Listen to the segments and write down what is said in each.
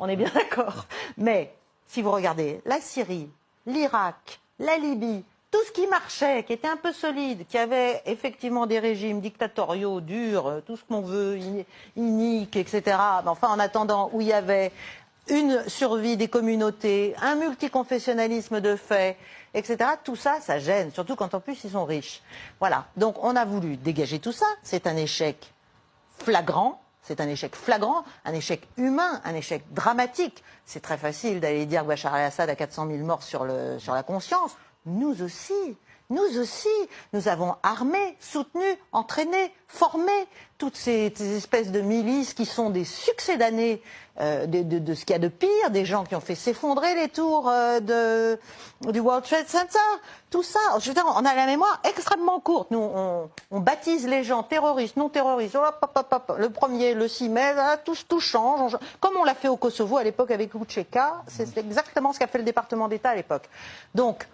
on est bien d'accord. Mais si vous regardez la Syrie, l'Irak, la Libye, tout ce qui marchait, qui était un peu solide, qui avait effectivement des régimes dictatoriaux, durs, tout ce qu'on veut, iniques, etc. Mais enfin, en attendant, où il y avait une survie des communautés, un multiconfessionnalisme de fait, etc. Tout ça, ça gêne, surtout quand en plus ils sont riches. Voilà. Donc on a voulu dégager tout ça. C'est un échec flagrant. C'est un échec flagrant, un échec humain, un échec dramatique. C'est très facile d'aller dire que Bachar el-Assad a 400 000 morts sur la conscience. Nous aussi, nous avons armé, soutenu, entraîné, formé toutes ces espèces de milices qui sont des succédanés de ce qu'il y a de pire, des gens qui ont fait s'effondrer les tours du World Trade Center. Tout ça, je veux dire, on a la mémoire extrêmement courte. Nous, on baptise les gens terroristes, non terroristes. Hop, hop, hop, hop. Le 1er, le 6 mai, là, tout change. Comme on l'a fait au Kosovo à l'époque avec Vučića, c'est exactement ce qu'a fait le département d'État à l'époque. Donc,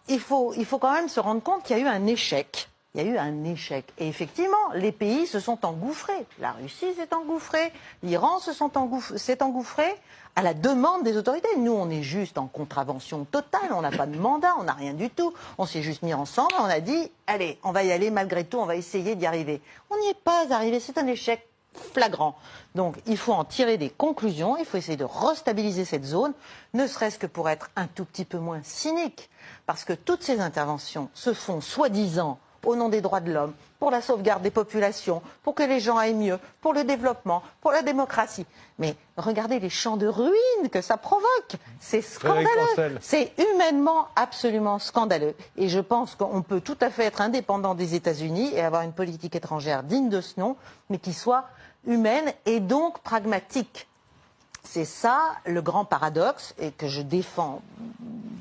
il faut quand même se rendre compte qu'il y a eu un échec. Il y a eu un échec. Et effectivement, les pays se sont engouffrés. La Russie s'est engouffrée, l'Iran s'est engouffré à la demande des autorités. Nous, on est juste en contravention totale, on n'a pas de mandat, on n'a rien du tout. On s'est juste mis ensemble, on a dit, allez, on va y aller malgré tout, on va essayer d'y arriver. On n'y est pas arrivé, c'est un échec flagrant. Donc, il faut en tirer des conclusions, il faut essayer de restabiliser cette zone, ne serait-ce que pour être un tout petit peu moins cynique. Parce que toutes ces interventions se font soi-disant au nom des droits de l'homme, pour la sauvegarde des populations, pour que les gens aillent mieux, pour le développement, pour la démocratie. Mais regardez les champs de ruines que ça provoque. C'est scandaleux. C'est humainement absolument scandaleux. Et je pense qu'on peut tout à fait être indépendant des États-Unis et avoir une politique étrangère digne de ce nom, mais qui soit humaine et donc pragmatique. C'est ça le grand paradoxe, et que je défends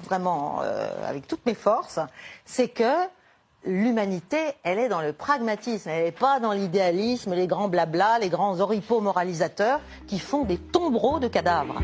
vraiment avec toutes mes forces, c'est que l'humanité, elle est dans le pragmatisme, elle n'est pas dans l'idéalisme, les grands blablas, les grands oripeaux moralisateurs qui font des tombereaux de cadavres.